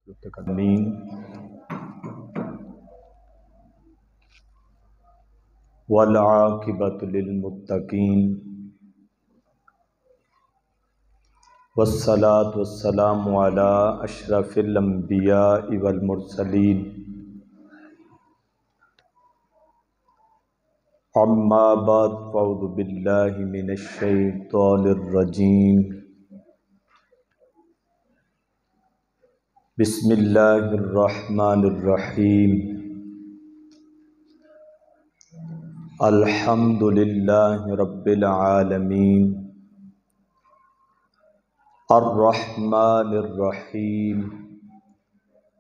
متقدمین والعاقبۃ للمتقین والصلاۃ والسلام علی اشرف الانبیاء والمرسلین اما بعد فاعوذ باللہ من الشیطان الرجیم بسم اللہ الرحمن الرحیم الحمد للہ رب العالمین الرحمن الرحیم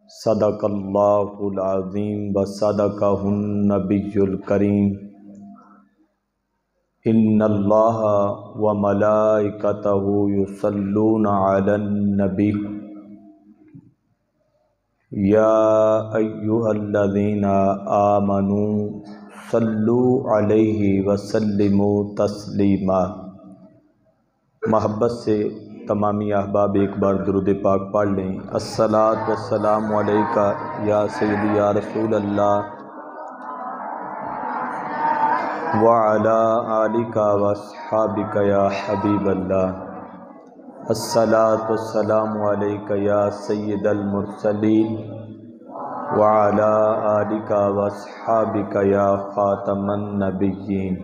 صدق اللہ العظیم وصدقہ النبی الکریم ان اللہ وملائکتہ یصلون علی النبی یا ایہا الذین آمنوا صلوا علیہ وسلموا تسلیما۔ محبت سے تمامی احباب ایک بار درود پاک پڑھ لیں۔ الصلاۃ والسلام علیکہ یا سیدی یا رسول اللہ وعلی آلکہ واصحابکہ یا حبیب اللہ۔ الصلاۃ والسلام علیکہ یا سید المرسلین وعلی آلکہ واصحابکہ یا خاتم النبیین۔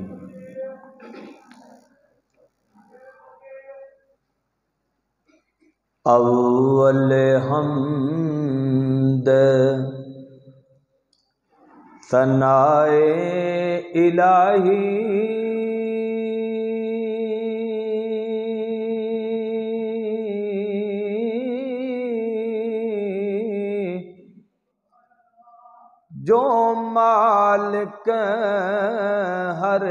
اول حمد ثنائے الہی جو مالک ہر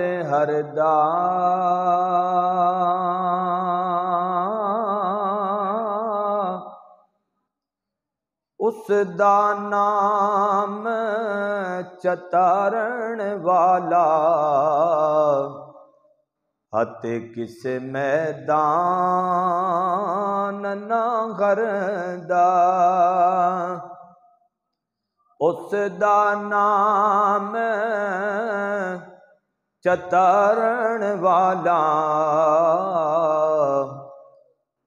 اس دا نام چتارن والا ہت کس میدان نہ غردا اس دا نام چتارن والا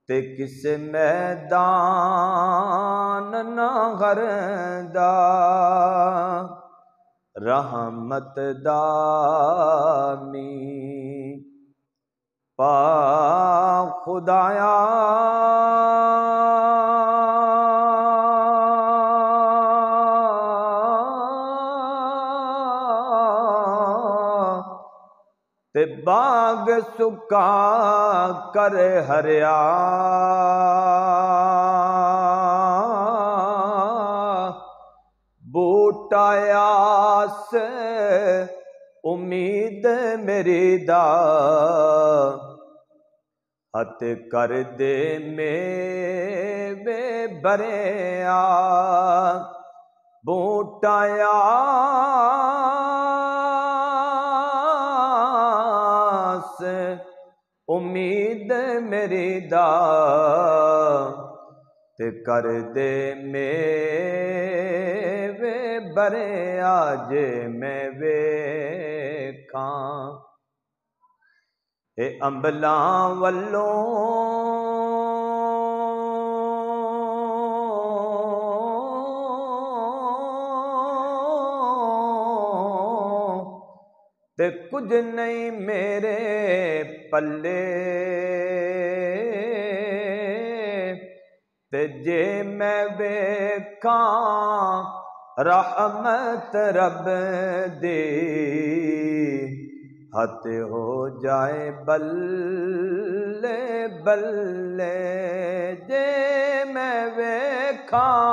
تے کس میدان نہ غردا رحمت دامی پا خدایا تے باغ سکا کر ہریا بوٹا یاس امید میری دا ہت کر دے میوے بریا بوٹا یاس امید میری دا تے کر دے میوے بریا جے میں ویکھاں اے امبلاں والوں تے کچھ نہیں میرے پلے تے جے میں ویکھاں رحمت رب دی ہت ہو جائے بلے بلے جے میں ویکھاں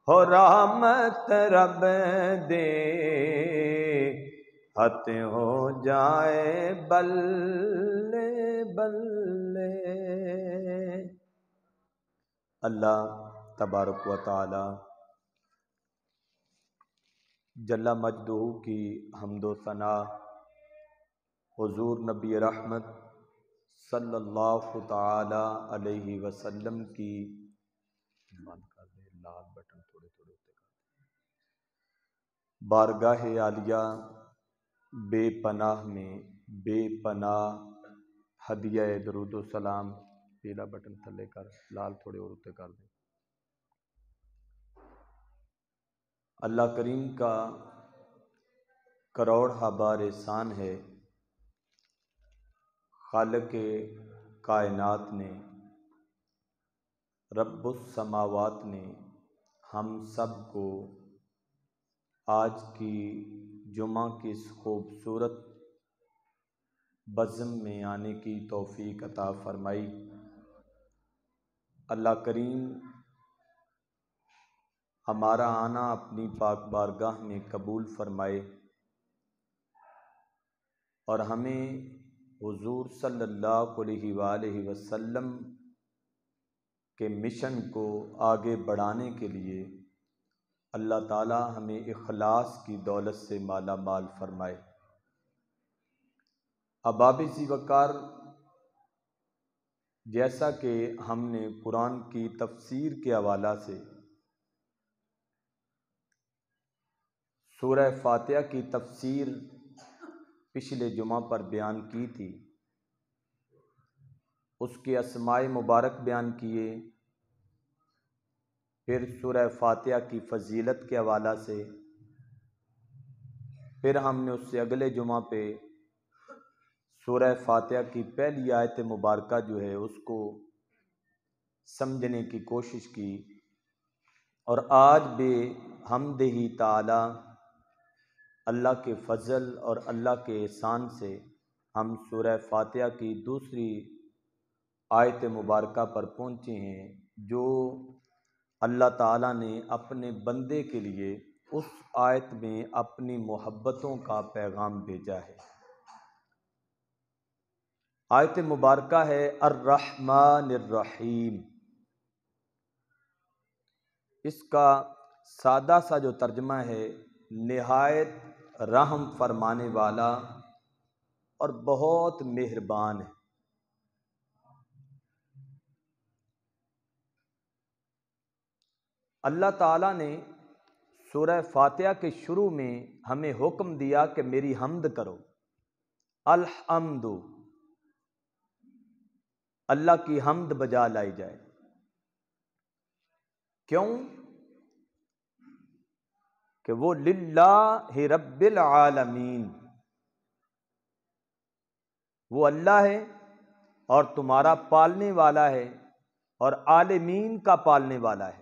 ہو رحمت رب دی ہت ہو جائے بلے بلے۔ اللہ تبارک و تعالی جل مجدہ کی حمد و ثنا حضور نبی رحمت صلی اللہ تعالی علیہ وسلم کی بٹن تھوڑے تھوڑے ہوتے کر دیں۔ بارگاہ عالیہ بے پناہ میں بے پناہ ہدیہ درود و سلام، پیلا بٹن تھلے کر لال تھوڑے اور ہوتے کر دیں۔ اللہ کریم کا کروڑ بار احسان ہے، خالق کائنات نے، رب السماوات نے ہم سب کو آج کی جمعہ کی اس خوبصورت بزم میں آنے کی توفیق عطا فرمائی۔ اللہ کریم ہمارا آنا اپنی پاک بارگاہ میں قبول فرمائے اور ہمیں حضور صلی اللہ علیہ وآلہ وسلم کے مشن کو آگے بڑھانے کے لیے اللہ تعالی ہمیں اخلاص کی دولت سے مالا مال فرمائے۔ احباب ذی وقار، جیسا کہ ہم نے قرآن کی تفسیر کے حوالہ سے سورہ فاتحہ کی تفسیر پچھلے جمعہ پر بیان کی تھی، اس کے اسماء مبارک بیان کیے، پھر سورہ فاتحہ کی فضیلت کے حوالہ سے، پھر ہم نے اس سے اگلے جمعہ پہ سورہ فاتحہ کی پہلی آیت مبارکہ جو ہے اس کو سمجھنے کی کوشش کی، اور آج بے حمدہ تعالی اللہ کے فضل اور اللہ کے احسان سے ہم سورہ فاتحہ کی دوسری آیت مبارکہ پر پہنچے ہیں، جو اللہ تعالیٰ نے اپنے بندے کے لیے اس آیت میں اپنی محبتوں کا پیغام بھیجا ہے۔ آیت مبارکہ ہے الرحمن الرحیم۔ اس کا سادہ سا جو ترجمہ ہے، نہایت رحم فرمانے والا اور بہت مہربان ہے۔ اللہ تعالیٰ نے سورہ فاتحہ کے شروع میں ہمیں حکم دیا کہ میری حمد کرو، الحمد، اللہ کی حمد بجا لائی جائے۔ کیوں؟ کہ وہ للہ رب العالمین، وہ اللہ ہے اور تمہارا پالنے والا ہے اور عالمین کا پالنے والا ہے۔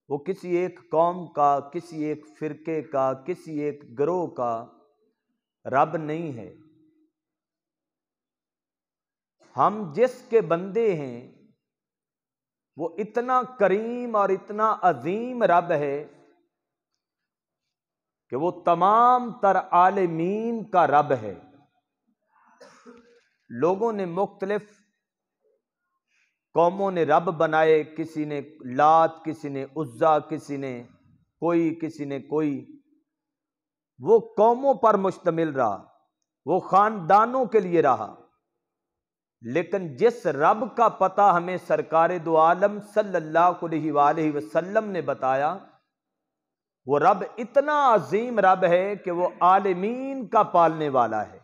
وہ کسی ایک قوم کا، کسی ایک فرقے کا، کسی ایک گروہ کا رب نہیں ہے۔ ہم جس کے بندے ہیں وہ اتنا کریم اور اتنا عظیم رب ہے کہ وہ تمام تر عالمین کا رب ہے۔ لوگوں نے مختلف قوموں نے رب بنائے، کسی نے لات، کسی نے عزا، کسی نے کوئی، کسی نے کوئی، وہ قوموں پر مشتمل رہا، وہ خاندانوں کے لیے رہا، لیکن جس رب کا پتہ ہمیں سرکار دو عالم صلی اللہ علیہ وآلہ وسلم نے بتایا، وہ رب اتنا عظیم رب ہے کہ وہ عالمین کا پالنے والا ہے۔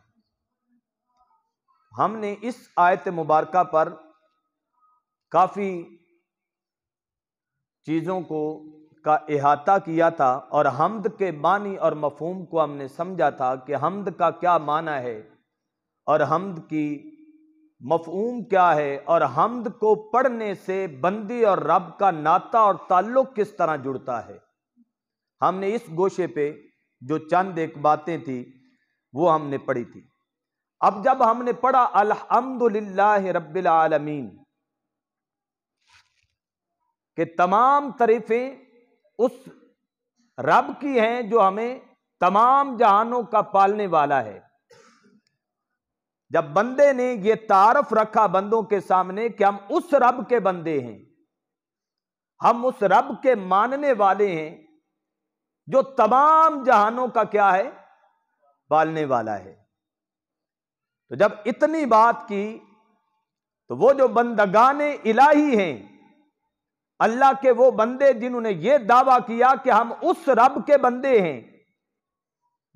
ہم نے اس آیت مبارکہ پر کافی چیزوں کا احاطہ کیا تھا، اور حمد کے معنی اور مفہوم کو ہم نے سمجھا تھا کہ حمد کا کیا معنی ہے اور حمد کی مفہوم کیا ہے، اور حمد کو پڑھنے سے بندے اور رب کا ناطہ اور تعلق کس طرح جڑتا ہے۔ ہم نے اس گوشے پہ جو چند ایک باتیں تھی وہ ہم نے پڑھی تھی۔ اب جب ہم نے پڑھا الحمدللہ رب العالمین، کہ تمام تعریفیں اس رب کی ہیں جو ہمیں تمام جہانوں کا پالنے والا ہے، جب بندے نے یہ تعارف رکھا بندوں کے سامنے کہ ہم اس رب کے بندے ہیں، ہم اس رب کے ماننے والے ہیں جو تمام جہانوں کا کیا ہے، پالنے والا ہے، تو جب اتنی بات کی تو وہ جو بندگان الہی ہیں اللہ کے وہ بندے جنہوں نے یہ دعویٰ کیا کہ ہم اس رب کے بندے ہیں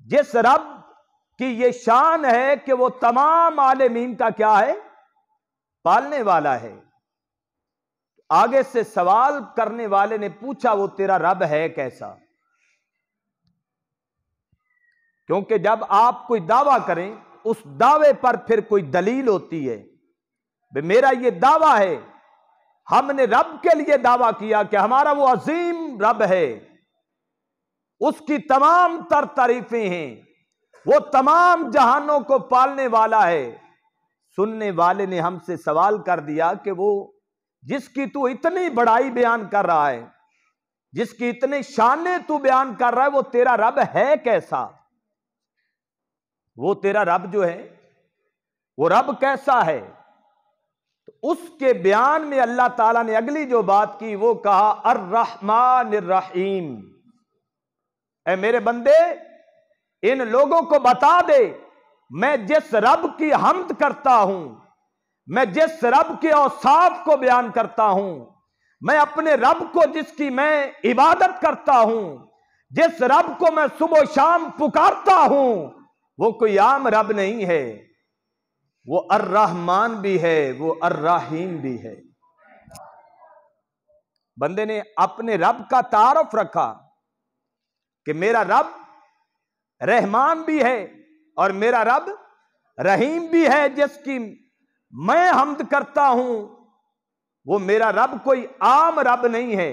جس رب کی یہ شان ہے کہ وہ تمام عالمین کا کیا ہے؟ پالنے والا ہے۔ آگے سے سوال کرنے والے نے پوچھا وہ تیرا رب ہے کیسا؟ کیونکہ جب آپ کوئی دعویٰ کریں اس دعوے پر پھر کوئی دلیل ہوتی ہے۔ میرا یہ دعویٰ ہے، ہم نے رب کے لیے دعویٰ کیا کہ ہمارا وہ عظیم رب ہے، اس کی تمام تر تعریفیں ہیں، وہ تمام جہانوں کو پالنے والا ہے۔ سننے والے نے ہم سے سوال کر دیا کہ وہ جس کی تو اتنی بڑائی بیان کر رہا ہے، جس کی اتنے شانیں تو بیان کر رہا ہے، وہ تیرا رب ہے کیسا؟ وہ تیرا رب جو ہے وہ رب کیسا ہے؟ تو اس کے بیان میں اللہ تعالیٰ نے اگلی جو بات کی وہ کہا الرحمن الرحیم۔ اے میرے بندے ان لوگوں کو بتا دے میں جس رب کی حمد کرتا ہوں، میں جس رب کے اوصاف کو بیان کرتا ہوں، میں اپنے رب کو جس کی میں عبادت کرتا ہوں، جس رب کو میں صبح و شام پکارتا ہوں، وہ کوئی عام رب نہیں ہے، وہ الرحمن بھی ہے، وہ الرحیم بھی ہے۔ بندے نے اپنے رب کا تعارف رکھا کہ میرا رب رحمان بھی ہے اور میرا رب رحیم بھی ہے، جس کی میں حمد کرتا ہوں وہ میرا رب کوئی عام رب نہیں ہے،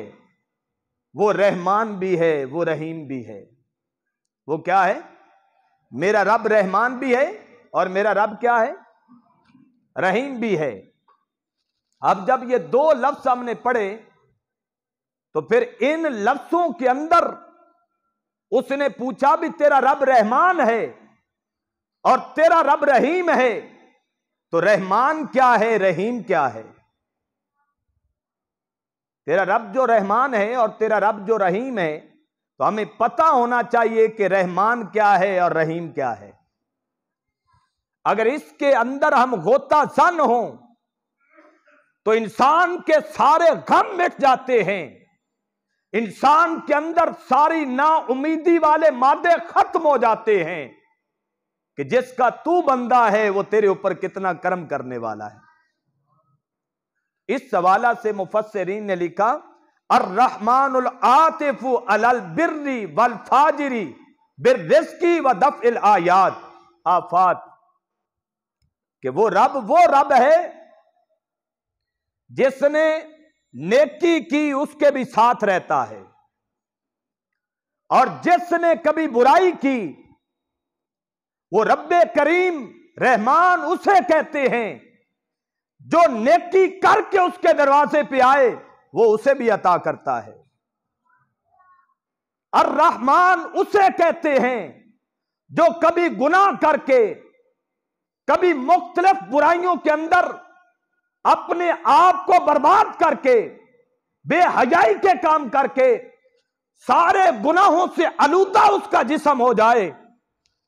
وہ رحمان بھی ہے، وہ رحیم بھی ہے۔ وہ کیا ہے؟ میرا رب رحمان بھی ہے اور میرا رب کیا ہے؟ رحیم بھی ہے۔ اب جب یہ دو لفظ ہم نے پڑھے تو پھر ان لفظوں کے اندر اس نے پوچھا بھی تیرا رب رحمان ہے اور تیرا رب رحیم ہے، تو رحمان کیا ہے، رحیم کیا ہے؟ تیرا رب جو رحمان ہے اور تیرا رب جو رحیم ہے، تو ہمیں پتہ ہونا چاہیے کہ رحمان کیا ہے اور رحیم کیا ہے۔ اگر اس کے اندر ہم غوطہ زن ہوں تو انسان کے سارے غم مٹ جاتے ہیں، انسان کے اندر ساری نا امیدی والے مادے ختم ہو جاتے ہیں کہ جس کا تو بندہ ہے وہ تیرے اوپر کتنا کرم کرنے والا ہے۔ اس حوالہ سے مفسرین نے لکھا الرحمن العاطف علی البر والفاجر بالرزق ودفع الآیات آفات، کہ وہ رب ہے جس نے نیکی کی اس کے بھی ساتھ رہتا ہے، اور جس نے کبھی برائی کی وہ رب کریم رحمان اسے کہتے ہیں جو نیکی کر کے اس کے دروازے پہ آئے وہ اسے بھی عطا کرتا ہے۔ الرحمن اسے کہتے ہیں جو کبھی گناہ کر کے، کبھی مختلف برائیوں کے اندر اپنے آپ کو برباد کر کے، بے حیائی کے کام کر کے، سارے گناہوں سے آلودہ اس کا جسم ہو جائے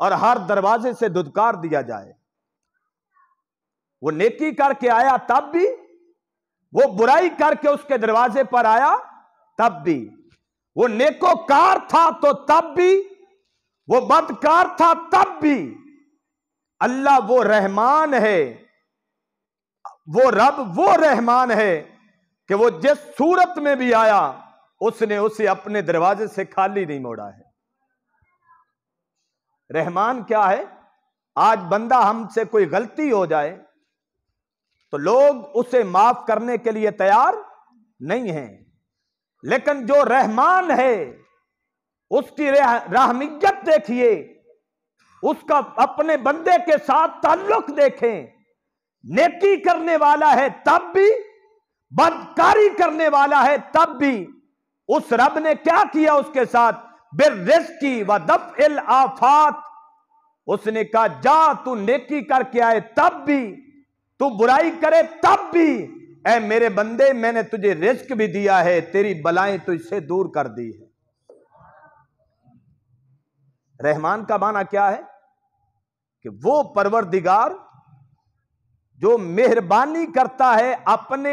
اور ہر دروازے سے دھتکار دیا جائے۔ وہ نیکی کر کے آیا تب بھی، وہ برائی کر کے اس کے دروازے پر آیا تب بھی، وہ نیکوکار تھا تو تب بھی، وہ بدکار تھا تب بھی، اللہ وہ رحمان ہے، وہ رب وہ رحمان ہے کہ وہ جس صورت میں بھی آیا اس نے اسے اپنے دروازے سے خالی نہیں موڑا ہے۔ رحمان کیا ہے؟ آج بندہ ہم سے کوئی غلطی ہو جائے تو لوگ اسے معاف کرنے کے لیے تیار نہیں ہیں، لیکن جو رحمان ہے اس کی رحمیت دیکھیے، اس کا اپنے بندے کے ساتھ تعلق دیکھیں، نیکی کرنے والا ہے تب بھی، بدکاری کرنے والا ہے تب بھی، اس رب نے کیا کیا اس کے ساتھ؟ بالرزق ودفع الآفات، اس نے کہا جا تو نیکی کر کے آئے تب بھی، تو برائی کرے تب بھی، اے میرے بندے میں نے تجھے رزق بھی دیا ہے، تیری بلائیں تو اس سے دور کر دی ہے۔ رحمان کا معنی کیا ہے؟ کہ وہ پروردگار جو مہربانی کرتا ہے اپنے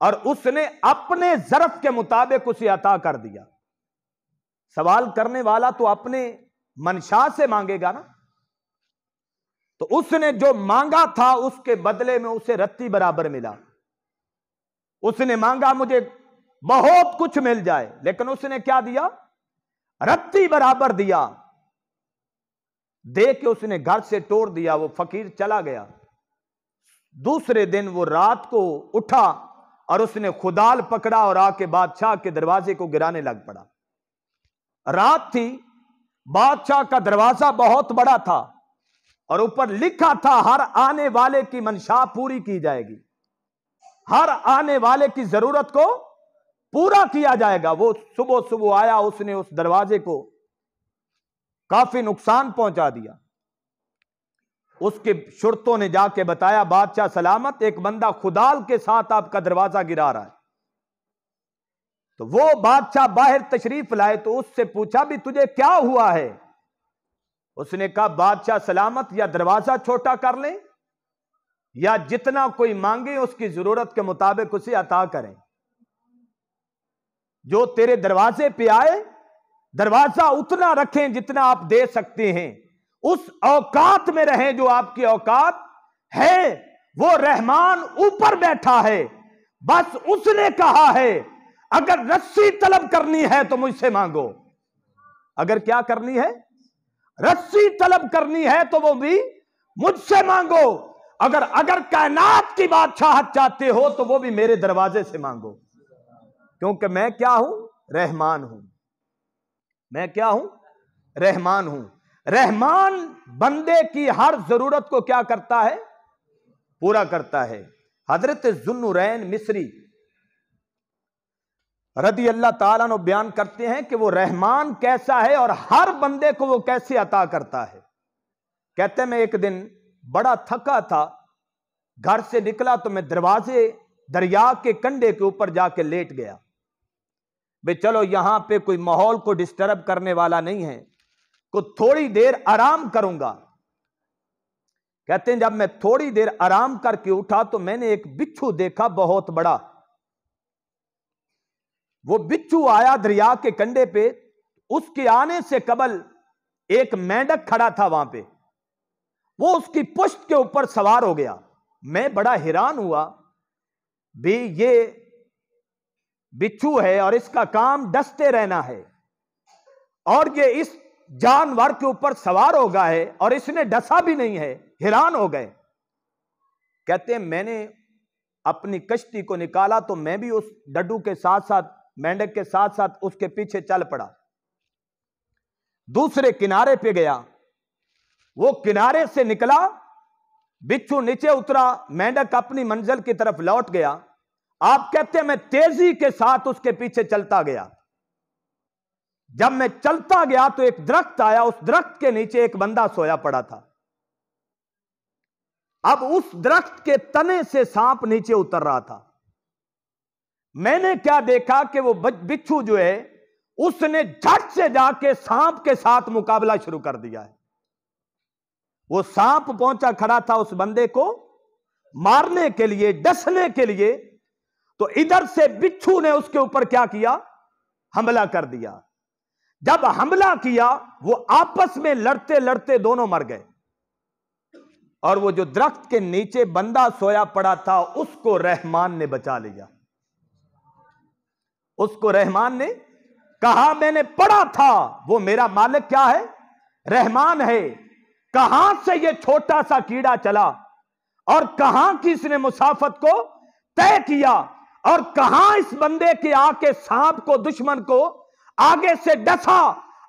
اور اس نے اپنے ظرف کے مطابق اسے عطا کر دیا۔ سوال کرنے والا تو اپنے منشا سے مانگے گا نا، تو اس نے جو مانگا تھا اس کے بدلے میں اسے رتی برابر ملا۔ اس نے مانگا مجھے بہت کچھ مل جائے، لیکن اس نے کیا دیا؟ رتی برابر دیا۔ دے کے اس نے گھر سے توڑ دیا، وہ فقیر چلا گیا۔ دوسرے دن وہ رات کو اٹھا اور اس نے خدال پکڑا اور آ کے بادشاہ کے دروازے کو گرانے لگ پڑا۔ رات تھی، بادشاہ کا دروازہ بہت بڑا تھا اور اوپر لکھا تھا ہر آنے والے کی منشا پوری کی جائے گی، ہر آنے والے کی ضرورت کو پورا کیا جائے گا۔ وہ صبح صبح آیا، اس نے اس دروازے کو کافی نقصان پہنچا دیا۔ اس کے شرطوں نے جا کے بتایا بادشاہ سلامت، ایک بندہ خدال کے ساتھ آپ کا دروازہ گرا رہا ہے۔ تو وہ بادشاہ باہر تشریف لائے تو اس سے پوچھا بھی تجھے کیا ہوا ہے؟ اس نے کہا بادشاہ سلامت، یا دروازہ چھوٹا کر لیں یا جتنا کوئی مانگے اس کی ضرورت کے مطابق اسے عطا کریں۔ جو تیرے دروازے پہ آئے دروازہ اتنا رکھیں جتنا آپ دے سکتے ہیں، اس اوقات میں رہیں جو آپ کی اوقات ہے۔ وہ رحمان اوپر بیٹھا ہے، بس اس نے کہا ہے اگر رسی طلب کرنی ہے تو مجھ سے مانگو۔ اگر کیا کرنی ہے؟ رسی طلب کرنی ہے تو وہ بھی مجھ سے مانگو۔ اگر کائنات کی بادشاہت چاہتے ہو تو وہ بھی میرے دروازے سے مانگو، کیونکہ میں کیا ہوں؟ رحمان ہوں۔ میں کیا ہوں؟ رحمان ہوں۔ رحمان بندے کی ہر ضرورت کو کیا کرتا ہے؟ پورا کرتا ہے۔ حضرت ذوالنورین مصری رضی اللہ تعالیٰ عنہ بیان کرتے ہیں کہ وہ رحمان کیسا ہے اور ہر بندے کو وہ کیسے عطا کرتا ہے۔ کہتے ہیں میں ایک دن بڑا تھکا تھا، گھر سے نکلا تو میں دریا کے کنڈے کے اوپر جا کے لیٹ گیا۔ بھئی چلو یہاں پہ کوئی ماحول کو ڈسٹرب کرنے والا نہیں ہے، کو تھوڑی دیر آرام کروں گا۔ کہتے ہیں جب میں تھوڑی دیر آرام کر کے اٹھا تو میں نے ایک بچھو دیکھا بہت بڑا۔ وہ بچھو آیا دریا کے کنڈے پہ، اس کے آنے سے قبل ایک مینڈک کھڑا تھا وہاں پہ، وہ اس کی پشت کے اوپر سوار ہو گیا۔ میں بڑا حیران ہوا، بھی یہ بچھو ہے اور اس کا کام ڈستے رہنا ہے، اور یہ اس جانور کے اوپر سوار ہو گیا ہے اور اس نے ڈسا بھی نہیں ہے۔ حیران ہو گئے۔ کہتے ہیں میں نے اپنی کشتی کو نکالا تو میں بھی اس ڈڈو کے ساتھ ساتھ، مینڈک کے ساتھ ساتھ اس کے پیچھے چل پڑا۔ دوسرے کنارے پہ گیا، وہ کنارے سے نکلا، بچھو نیچے اترا، مینڈک اپنی منزل کی طرف لوٹ گیا۔ آپ کہتے ہیں میں تیزی کے ساتھ اس کے پیچھے چلتا گیا۔ جب میں چلتا گیا تو ایک درخت آیا، اس درخت کے نیچے ایک بندہ سویا پڑا تھا۔ اب اس درخت کے تنے سے سانپ نیچے اتر رہا تھا۔ میں نے کیا دیکھا کہ وہ بچھو جو ہے اس نے جھٹ سے جا کے سانپ کے ساتھ مقابلہ شروع کر دیا ہے۔ وہ سانپ پہنچا کھڑا تھا اس بندے کو مارنے کے لیے، ڈسنے کے لیے، تو ادھر سے بچھو نے اس کے اوپر کیا کیا؟ حملہ کر دیا۔ جب حملہ کیا وہ آپس میں لڑتے لڑتے دونوں مر گئے، اور وہ جو درخت کے نیچے بندہ سویا پڑا تھا اس کو رحمان نے بچا لیا۔ اس کو رحمان نے کہا میں نے پڑھا تھا وہ میرا مالک کیا ہے؟ رحمان ہے۔ کہاں سے یہ چھوٹا سا کیڑا چلا اور کہاں کی اس نے مسافت کو طے کیا، اور کہاں اس بندے کے آ کے سانپ کو، دشمن کو آگے سے ڈسا،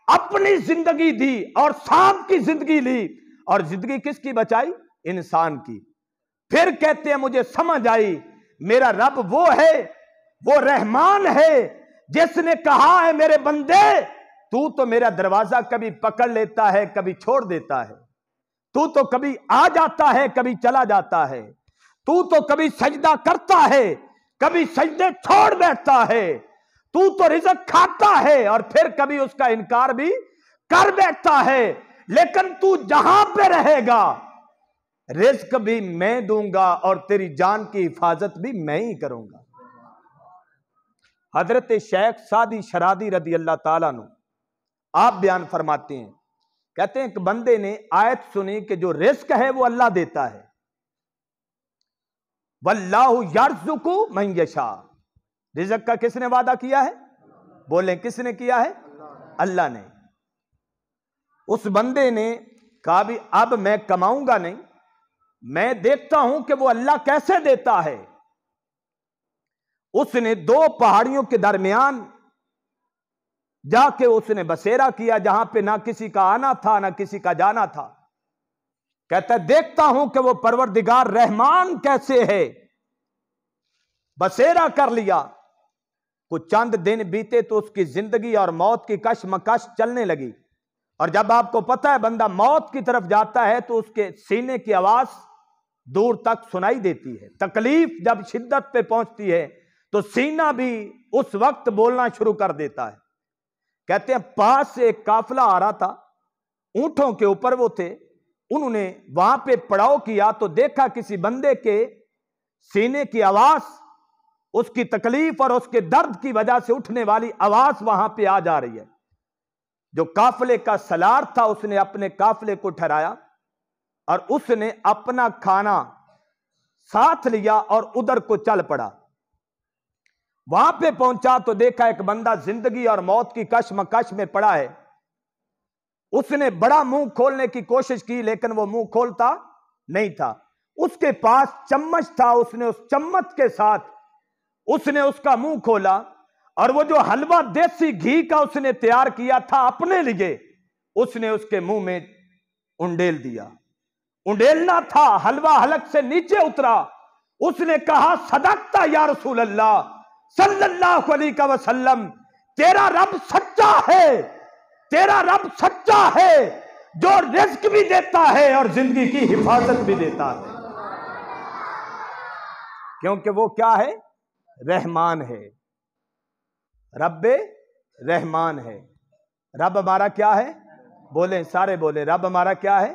اپنی زندگی دی اور سانپ کی زندگی لی، اور زندگی کس کی بچائی؟ انسان کی۔ پھر کہتے ہیں مجھے سمجھ آئی میرا رب وہ ہے، وہ رحمان ہے جس نے کہا ہے میرے بندے تو میرا دروازہ کبھی پکڑ لیتا ہے کبھی چھوڑ دیتا ہے، تو کبھی آ جاتا ہے کبھی چلا جاتا ہے، تو کبھی سجدہ کرتا ہے کبھی سجدے چھوڑ بیٹھتا ہے، تو رزق کھاتا ہے اور پھر کبھی اس کا انکار بھی کر بیٹھتا ہے، لیکن تو جہاں پہ رہے گا رزق بھی میں دوں گا اور تیری جان کی حفاظت بھی میں ہی کروں گا۔ حضرت شیخ سعدی شرادی رضی اللہ تعالیٰ عنہ آپ بیان فرماتے ہیں، کہتے ہیں کہ بندے نے آیت سنی کہ جو رزق ہے وہ اللہ دیتا ہے، واللہ یرزق من یشاء، رزق کا کس نے وعدہ کیا ہے؟ بولیں کس نے کیا ہے؟ اللہ نے۔ اس بندے نے کہا بھی اب میں کماؤں گا نہیں، میں دیکھتا ہوں کہ وہ اللہ کیسے دیتا ہے۔ اس نے 2 پہاڑیوں کے درمیان جا کے اس نے بسیرا کیا، جہاں پہ نہ کسی کا آنا تھا نہ کسی کا جانا تھا۔ کہتا ہے دیکھتا ہوں کہ وہ پروردگار رحمان کیسے ہے۔ بسیرا کر لیا، کچھ چند دن بیتے تو اس کی زندگی اور موت کی کشمکش چلنے لگی، اور جب آپ کو پتہ ہے بندہ موت کی طرف جاتا ہے تو اس کے سینے کی آواز دور تک سنائی دیتی ہے۔ تکلیف جب شدت پہ پہنچتی ہے تو سینہ بھی اس وقت بولنا شروع کر دیتا ہے۔ کہتے ہیں پاس سے ایک قافلہ آ رہا تھا، اونٹوں کے اوپر وہ تھے، انہوں نے وہاں پہ پڑاؤ کیا تو دیکھا کسی بندے کے سینے کی آواز، اس کی تکلیف اور اس کے درد کی وجہ سے اٹھنے والی آواز وہاں پہ آ جا رہی ہے۔ جو قافلے کا سلار تھا اس نے اپنے قافلے کو ٹھہرایا اور اس نے اپنا کھانا ساتھ لیا اور ادھر کو چل پڑا۔ وہاں پہ پہنچا تو دیکھا ایک بندہ زندگی اور موت کی کشمکش میں پڑا ہے۔ اس نے بڑا منہ کھولنے کی کوشش کی لیکن وہ منہ کھولتا نہیں تھا۔ اس کے پاس چمچ تھا، اس نے اس چمچ کے ساتھ اس نے اس کا منہ کھولا اور وہ جو حلوہ دیسی گھی کا اس نے تیار کیا تھا اپنے لیے، اس نے اس کے منہ میں انڈیل دیا۔ انڈیلنا تھا، حلوہ حلق سے نیچے اترا۔ اس نے کہا صدقتا یا رسول اللہ صلی اللہ علیہ وسلم، تیرا رب سچا ہے، تیرا رب سچا ہے جو رزق بھی دیتا ہے اور زندگی کی حفاظت بھی دیتا ہے، کیونکہ وہ کیا ہے؟ رحمان ہے، رب رحمان ہے۔ رب ہمارا کیا ہے؟ بولیں سارے بولیں، رب ہمارا کیا ہے؟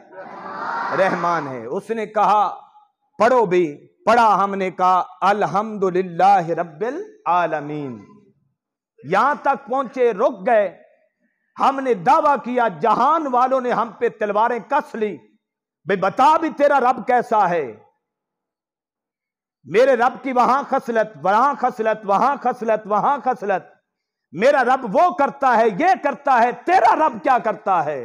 رحمان ہے۔ اس نے کہا پڑھو بھی، پڑھا، ہم نے کہا الحمدللہ رب العالمین، یہاں تک پہنچے، رک گئے۔ ہم نے دعویٰ کیا، جہان والوں نے ہم پہ تلواریں کس لی، بھئی بتا بھی تیرا رب کیسا ہے؟ میرے رب کی وہاں خصلت، وہاں خصلت، وہاں خصلت، وہاں خصلت، میرا رب وہ کرتا ہے، یہ کرتا ہے، تیرا رب کیا کرتا ہے؟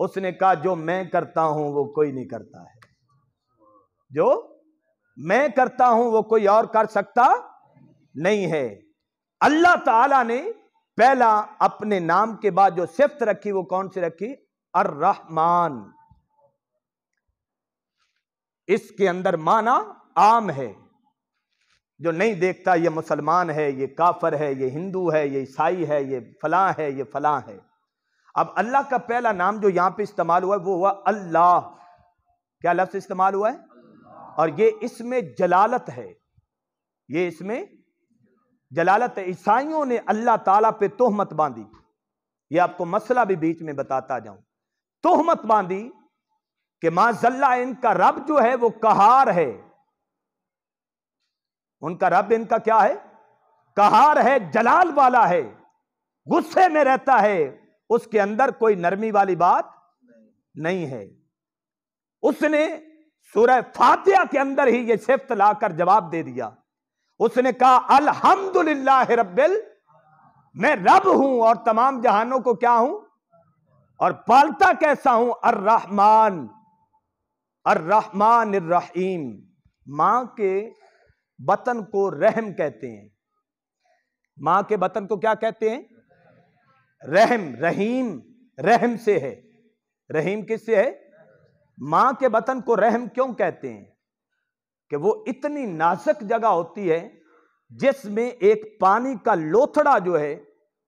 اس نے کہا جو میں کرتا ہوں وہ کوئی نہیں کرتا ہے، جو میں کرتا ہوں وہ کوئی اور کر سکتا نہیں ہے۔ اللہ تعالیٰ نے پہلا اپنے نام کے بعد جو صفت رکھی وہ کون سی رکھی؟ الرحمن۔ اس کے اندر معنی عام ہے، جو نہیں دیکھتا یہ مسلمان ہے، یہ کافر ہے، یہ ہندو ہے، یہ عیسائی ہے، یہ فلاں ہے، یہ فلاں ہے۔ اب اللہ کا پہلا نام جو یہاں پہ استعمال ہوا ہے وہ ہوا اللہ۔ کیا لفظ استعمال ہوا ہے؟ اور یہ اس میں جلالت ہے، یہ اس میں جلالت ہے۔ عیسائیوں نے اللہ تعالیٰ پہ تہمت باندھی، یہ آپ کو مسئلہ بھی بیچ میں بتاتا جاؤں۔ تہمت باندھی کہ معاذ ان کا رب جو ہے وہ قہار ہے، ان کا رب ان کا کیا ہے؟ قہار ہے، جلال والا ہے، غصے میں رہتا ہے، اس کے اندر کوئی نرمی والی بات نہیں ہے۔ اس نے سورہ فاتحہ کے اندر ہی یہ صفت لا کر جواب دے دیا۔ اس نے کہا الحمدللہ رب میں رب ہوں اور تمام جہانوں کو کیا ہوں اور پالتا کیسا ہوں؟ الرحمن، الرحمن الرحیم۔ ماں کے بطن کو رحم کہتے ہیں، ماں کے بطن کو کیا کہتے ہیں؟ رحم۔ رحیم رحم سے ہے، رحیم کس سے ہے؟ ماں کے بطن کو رحم کیوں کہتے ہیں؟ کہ وہ اتنی نازک جگہ ہوتی ہے جس میں ایک پانی کا لوتھڑا جو ہے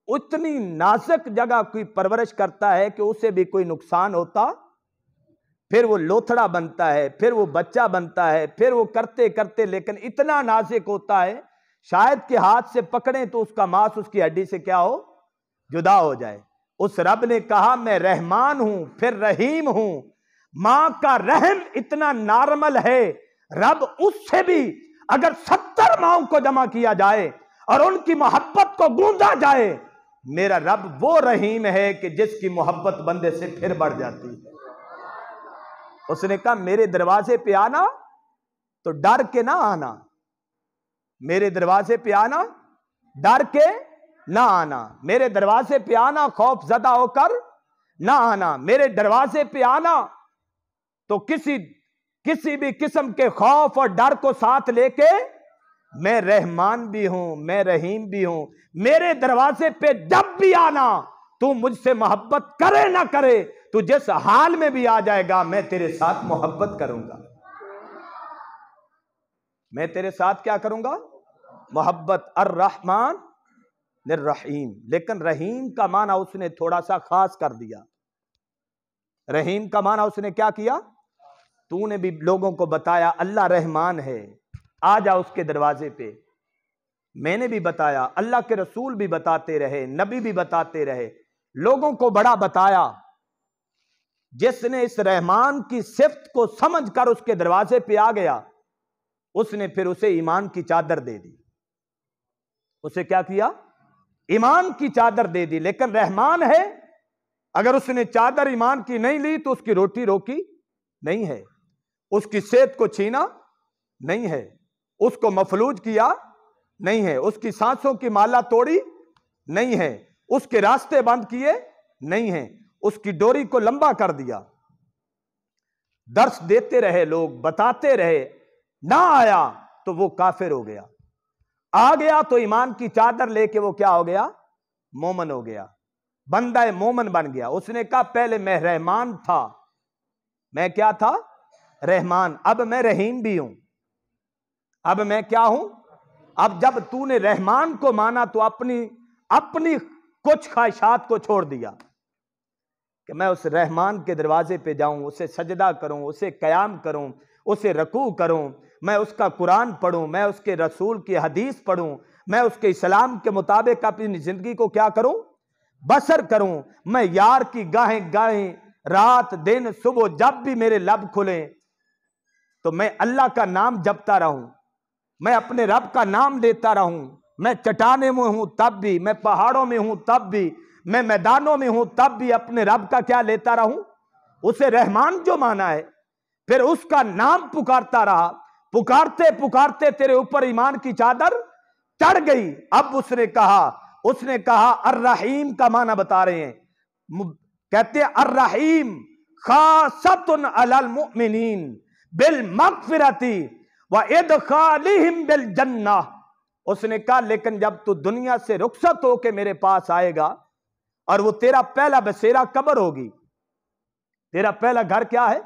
اتنی نازک جگہ کوئی پرورش کرتا ہے کہ اسے بھی کوئی نقصان ہوتا، پھر وہ لوتھڑا بنتا ہے، پھر وہ بچہ بنتا ہے، پھر وہ کرتے کرتے لیکن اتنا نازک ہوتا ہے شاید کہ ہاتھ سے پکڑیں تو اس کا ماس اس کی ہڈی سے کیا ہو؟ جدا ہو جائے۔ اس رب نے کہا میں رحمان ہوں پھر رحیم ہوں۔ ماں کا رحم اتنا نارمل ہے، رب اس سے بھی اگر 70 ماؤں کو جمع کیا جائے اور ان کی محبت کو گوندا جائے، میرا رب وہ رحیم ہے کہ جس کی محبت بندے سے پھر بڑھ جاتی ہے۔ اس نے کہا میرے دروازے پہ آنا تو ڈر کے نہ آنا، میرے دروازے پہ آنا ڈر کے نہ آنا، میرے دروازے پہ آنا خوف زدہ ہو کر نہ آنا، میرے دروازے پہ آنا تو کسی بھی قسم کے خوف اور ڈر کو ساتھ لے کے، میں رحمان بھی ہوں، میں رحیم بھی ہوں، میرے دروازے پہ جب بھی آنا، تو مجھ سے محبت کرے نہ کرے، تو جس حال میں بھی آ جائے گا میں تیرے ساتھ محبت کروں گا، میں تیرے ساتھ کیا کروں گا؟ محبت۔ الرحمن للرحیم، لیکن رحیم کا معنی اس نے تھوڑا سا خاص کر دیا۔ رحیم کا معنی اس نے کیا کیا؟ تو نے بھی لوگوں کو بتایا اللہ رحمان ہے، آ جا اس کے دروازے پہ۔ میں نے بھی بتایا، اللہ کے رسول بھی بتاتے رہے، نبی بھی بتاتے رہے، لوگوں کو بڑا بتایا۔ جس نے اس رحمان کی صفت کو سمجھ کر اس کے دروازے پہ آ گیا، اس نے پھر اسے ایمان کی چادر دے دی۔ اسے کیا کیا؟ ایمان کی چادر دے دی۔ لیکن رحمان ہے، اگر اس نے چادر ایمان کی نہیں لی تو اس کی روٹی روکی نہیں ہے، اس کی صحت کو چھینا نہیں ہے، اس کو مفلوج کیا نہیں ہے، اس کی سانسوں کی مالا توڑی نہیں ہے، اس کے راستے بند کیے نہیں ہیں، اس کی ڈوری کو لمبا کر دیا۔ درس دیتے رہے، لوگ بتاتے رہے، نہ آیا تو وہ کافر ہو گیا، آ گیا تو ایمان کی چادر لے کے وہ کیا ہو گیا؟ مومن ہو گیا، بندہ مومن بن گیا۔ اس نے کہا پہلے میں رحمان تھا، میں کیا تھا؟ رحمان، اب میں رحیم بھی ہوں۔ اب میں کیا ہوں؟ اب جب تو نے رحمان کو مانا تو اپنی کچھ خواہشات کو چھوڑ دیا کہ میں اس رحمان کے دروازے پہ جاؤں، اسے سجدہ کروں، اسے قیام کروں، اسے رکوع کروں، میں اس کا قرآن پڑھوں، میں اس کے رسول کی حدیث پڑھوں، میں اس کے اسلام کے مطابق اپنی زندگی کو کیا کروں؟ بسر کروں۔ میں یار کی گاہیں گاہیں، رات دن صبح جب بھی میرے لب کھلیں تو میں اللہ کا نام جپتا رہوں، میں اپنے رب کا نام لیتا رہوں، میں چٹانیں میں ہوں تب بھی، میں پہاڑوں میں ہوں تب بھی، میں میدانوں میں ہوں تب بھی اپنے رب کا کیا لیتا رہوں؟ اسے رحمان جو مانا ہے، پھر اس کا نام پکارتا رہا، پکارتے پکارتے تیرے اوپر ایمان کی چادر چڑھ گئی۔ اب اس نے کہا الرحیم کا معنی بتا رہے ہیں، کہتے ہیں الرحیم خاصۃ علی المؤمنین بالمغفرۃ وادخالہم بالجنہ۔ اس نے کہا لیکن جب تو دنیا سے رخصت ہو کے میرے پاس آئے گا اور وہ تیرا پہلا بسیرا قبر ہوگی، تیرا پہلا گھر کیا ہے؟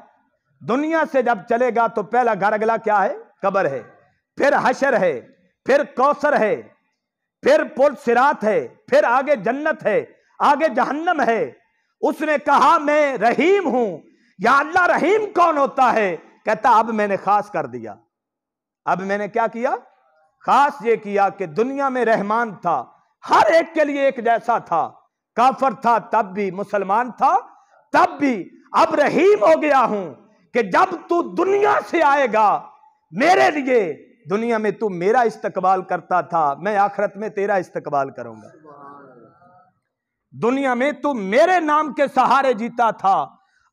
دنیا سے جب چلے گا تو پہلا گھر اگلا کیا ہے؟ قبر ہے، پھر حشر ہے، پھر کوثر ہے، پھر پل صراط ہے، پھر آگے جنت ہے، آگے جہنم ہے۔ اس نے کہا میں رحیم ہوں۔ یا اللہ رحیم کون ہوتا ہے؟ کہتا اب میں نے خاص کر دیا۔ اب میں نے کیا کیا؟ خاص یہ کیا کہ دنیا میں رحمان تھا، ہر ایک کے لیے ایک جیسا تھا، کافر تھا تب بھی، مسلمان تھا تب بھی۔ اب رحیم ہو گیا ہوں کہ جب تو دنیا سے آئے گا میرے لیے، دنیا میں تو میرا استقبال کرتا تھا، میں آخرت میں تیرا استقبال کروں گا۔ دنیا میں تو میرے نام کے سہارے جیتا تھا،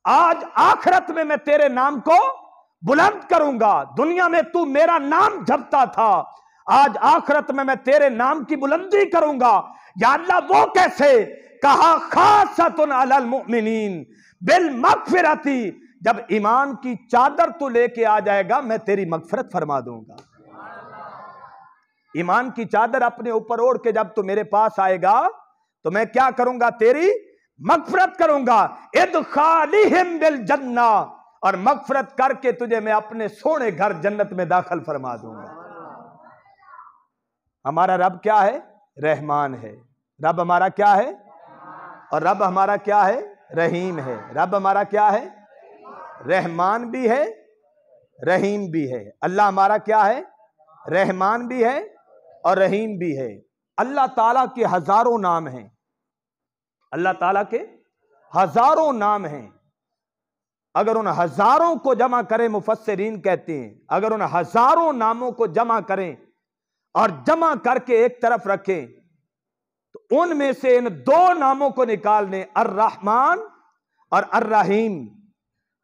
آج آخرت میں میں تیرے نام کو بلند کروں گا۔ دنیا میں تو میرا نام جپتا تھا، آج آخرت میں تیرے نام کی بلندی کروں گا۔ یا اللہ وہ کیسے؟ کہا خاصۃ علی المؤمنین بالمغفرۃ، جب ایمان کی چادر تو لے کے آ جائے گا میں تیری مغفرت فرما دوں گا۔ ایمان کی چادر اپنے اوپر اوڑھ کے جب تو میرے پاس آئے گا تو میں کیا کروں گا؟ تیری مغفرت کروں گا۔ ادخالہم بالجنہ، اور مغفرت کر کے تجھے میں اپنے سونے گھر جنت میں داخل فرما دوں گا۔ ہمارا رب کیا ہے؟ رحمان ہے۔ رب ہمارا کیا ہے؟ اور رب ہمارا کیا ہے؟ رحیم ہے۔ رب ہمارا کیا ہے؟ رحمان بھی ہے، رحیم بھی ہے۔ اللہ ہمارا کیا ہے؟ رحمان بھی ہے اور رحیم بھی ہے۔ اللہ تعالیٰ کے ہزاروں نام ہیں، اللہ تعالیٰ کے ہزاروں نام ہیں۔ اگر ان ہزاروں کو جمع کریں، مفسرین کہتے ہیں اگر ان ہزاروں ناموں کو جمع کریں اور جمع کر کے ایک طرف رکھیں تو ان میں سے ان دو ناموں کو نکال دیں، الرحمن اور الرحیم،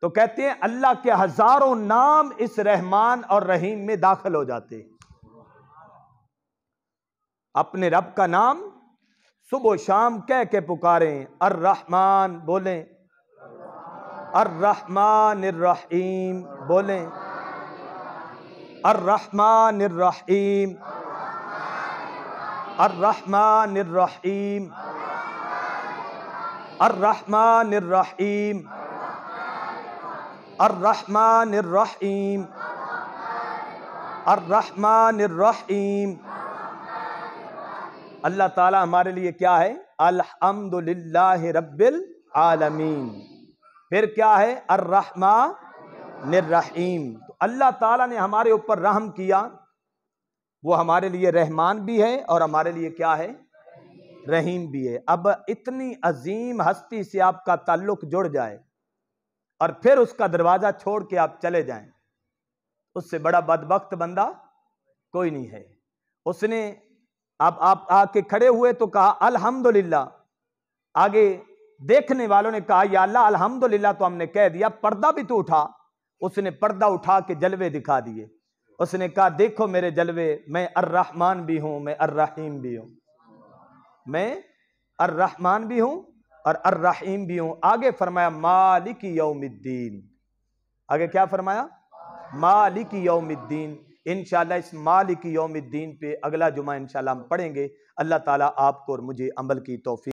تو کہتے ہیں اللہ کے ہزاروں نام اس رحمان اور رحیم میں داخل ہو جاتے ہیں۔ اپنے رب کا نام صبح و شام کہہ کے پکاریں، الرحمن بولیں، الرحمن الرحیم بولیں، الرحمن الرحیم، الرحمن الرحیم، الرحمن الرحیم، الرحمن الرحیم، الرحمن الرحیم۔ اللہ تعالیٰ ہمارے لیے کیا ہے؟ الحمدللہ رب العالمین۔ پھر کیا ہے؟ الرحمن الرحیم۔ تو اللہ تعالیٰ نے ہمارے اوپر رحم کیا، وہ ہمارے لیے رحمان بھی ہے اور ہمارے لیے کیا ہے؟ رحیم بھی ہے۔ اب اتنی عظیم ہستی سے آپ کا تعلق جڑ جائے اور پھر اس کا دروازہ چھوڑ کے آپ چلے جائیں، اس سے بڑا بدبخت بندہ کوئی نہیں ہے۔ اس نے اب آپ آ کے کھڑے ہوئے تو کہا الحمدللہ، آگے دیکھنے والوں نے کہا یا اللہ الحمدللہ تو ہم نے کہہ دیا، پردہ بھی تو اٹھا۔ اس نے پردہ اٹھا کے جلوے دکھا دیے، اس نے کہا دیکھو میرے جلوے، میں الرحمن بھی ہوں، میں الرحیم بھی ہوں، میں الرحمن بھی ہوں اور الرحیم بھی ہوں۔ آگے فرمایا مالک یوم الدین، آگے کیا فرمایا؟ مالک یوم الدین۔ انشاءاللہ اس مالک یوم الدین پہ اگلا جمعہ انشاءاللہ ہم پڑھیں گے۔ اللہ تعالیٰ آپ کو اور مجھے عمل کی توفیق